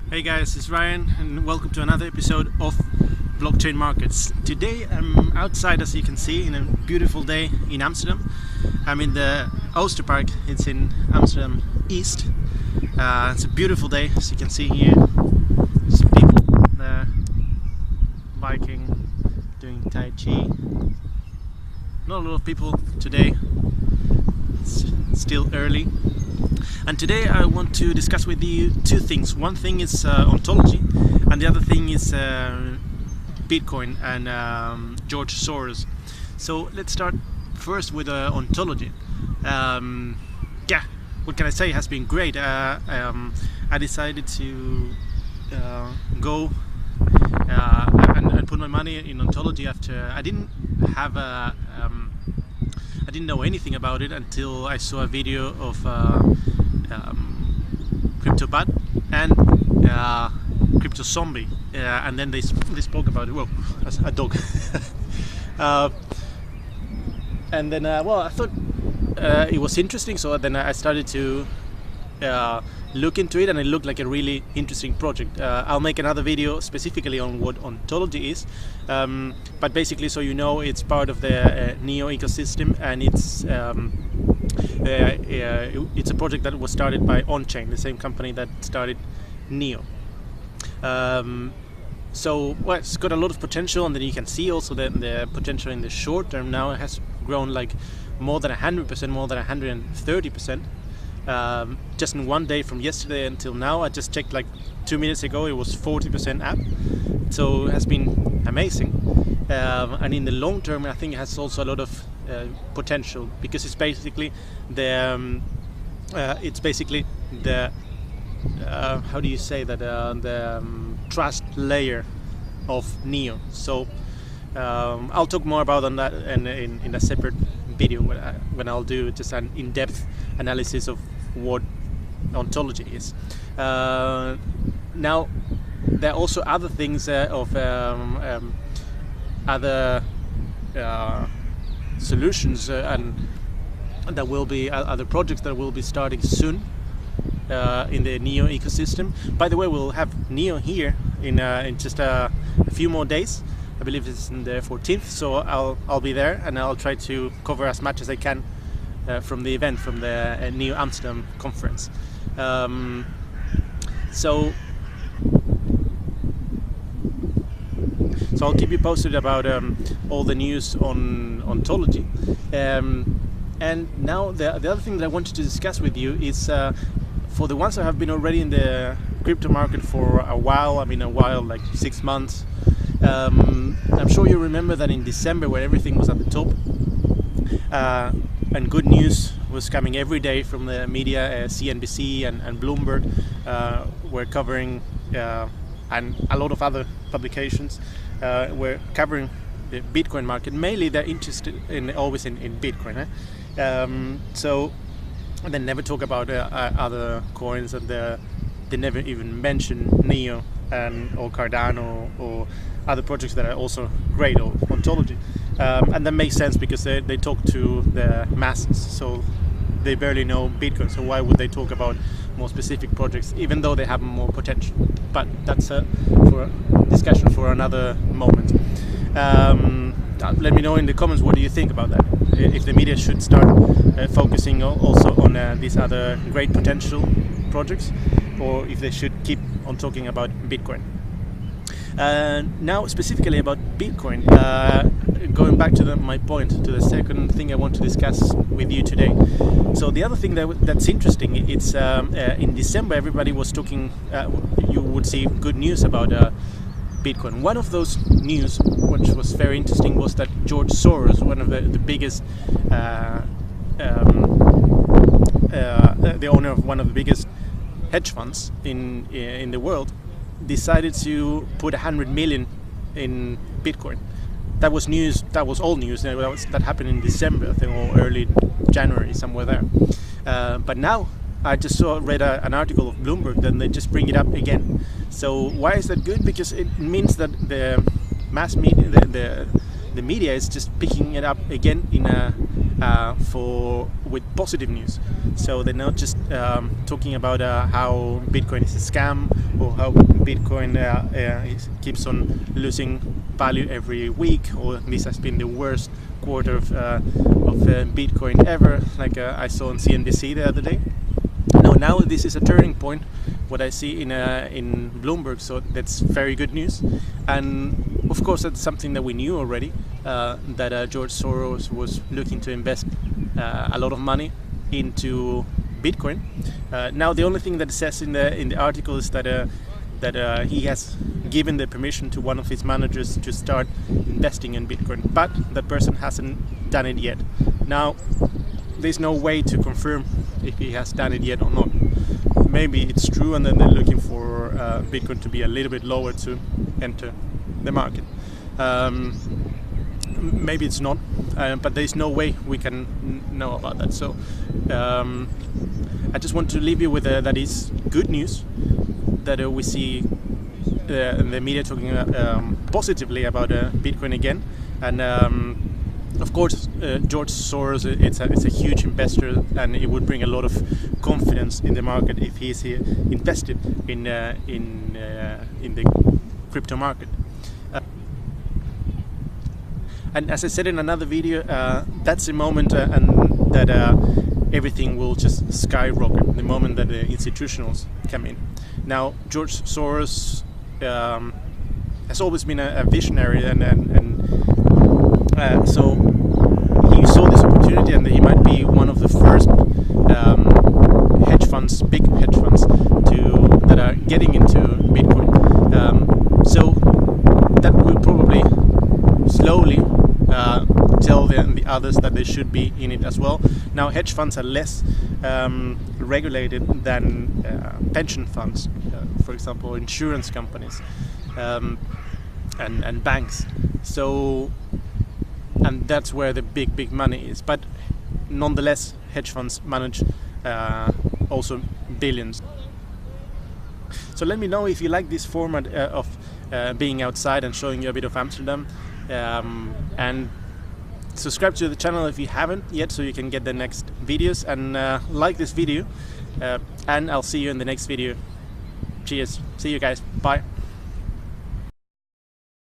Hey guys, it's Ryan and welcome to another episode of Blockchain Markets. Today I'm outside, as you can see, in a beautiful day in Amsterdam. I'm in the Oosterpark, it's in Amsterdam East. It's a beautiful day, as you can see here. There's people there biking, doing Tai Chi. Not a lot of people today, it's still early. And today I want to discuss with you two things. One thing is Ontology, and the other thing is Bitcoin and George Soros. So let's start first with Ontology. What can I say? It has been great. I decided to go and put my money in Ontology after I didn't have I didn't know anything about it until I saw a video of CryptoBud and Crypto Zombie, and then they spoke about it. Whoa, that's a dog. And then I thought it was interesting, so then I started to look into it, and it looked like a really interesting project. I'll make another video specifically on what Ontology is, but basically, so you know, it's part of the Neo ecosystem, and it's a project that was started by On-Chain, the same company that started Neo. It's got a lot of potential, and then you can see also the potential in the short term. Now it has grown like more than 100%, more than 130%. Just in one day from yesterday until now. I just checked like 2 minutes ago, it was 40% up, so it has been amazing. And in the long term, I think it has also a lot of potential, because it's basically the how do you say that, the trust layer of Neo. So I'll talk more about that in a separate video when I'll do just an in-depth analysis of what Ontology is. Now there are also other things of other solutions and there will be other projects that will be starting soon in the Neo ecosystem. By the way, we'll have Neo here in just a few more days. I believe it's in the 14th, so I'll be there, and I'll try to cover as much as I can from the event, from the Neo Amsterdam conference. So I'll keep you posted about all the news on Ontology. And now the other thing that I wanted to discuss with you is for the ones that have been already in the crypto market for a while, like 6 months. I'm sure you remember that in December, where everything was at the top, and good news was coming every day from the media, CNBC and Bloomberg were covering, and a lot of other publications were covering the Bitcoin market. Mainly they're interested always in Bitcoin. So they never talk about other coins, and they never even mention Neo or Cardano or other projects that are also great, or Ontology. And that makes sense, because they talk to the masses, so they barely know Bitcoin, so why would they talk about more specific projects, even though they have more potential? But that's for a discussion for another moment. Let me know in the comments, what do you think about that? If the media should start focusing also on these other great potential projects, or if they should keep on talking about Bitcoin. Now specifically about Bitcoin, going back to my point, to the second thing I want to discuss with you today. So the other thing that's interesting, it's in December everybody was talking, you would see good news about Bitcoin. One of those news, which was very interesting, was that George Soros, one of the biggest, the owner of one of the biggest hedge funds in the world, decided to put 100 million in Bitcoin. That was news. That was old news. That happened in December, I think, or early January, somewhere there. But now I just read an article of Bloomberg, then they just bring it up again. So why is that good? Because it means that the mass media, the media is just picking it up again in a with positive news. So they're not just talking about how Bitcoin is a scam, or how Bitcoin keeps on losing value every week, or this has been the worst quarter of Bitcoin ever, like I saw on CNBC the other day. No, now this is a turning point, what I see in Bloomberg, so that's very good news. And of course that's something that we knew already, that George Soros was looking to invest a lot of money into Bitcoin. Now the only thing that it says in the article is that he has given the permission to one of his managers to start investing in Bitcoin, but that person hasn't done it yet. Now there's no way to confirm if he has done it yet or not. Maybe it's true, and then they're looking for Bitcoin to be a little bit lower to enter the market. Maybe it's not, but there's no way we can know about that. So I just want to leave you with that is good news, that we see the media talking positively about Bitcoin again. And of course, George Soros, it's a huge investor, and it would bring a lot of confidence in the market if he's invested in the crypto market. And as I said in another video, that's the moment and that everything will just skyrocket, the moment that the institutionals come in. Now, George Soros has always been a visionary, and so he saw this opportunity, and he might be one of the first hedge funds, big hedge funds, that are getting into Bitcoin. So that will probably slowly tell the others that they should be in it as well. Now, hedge funds are less regulated than pension funds, for example, insurance companies and banks. So, and that's where the big money is. But nonetheless, hedge funds manage also billions. So let me know if you like this format of being outside and showing you a bit of Amsterdam. And subscribe to the channel if you haven't yet, so you can get the next videos, and like this video, and I'll see you in the next video. Cheers. See you guys. Bye.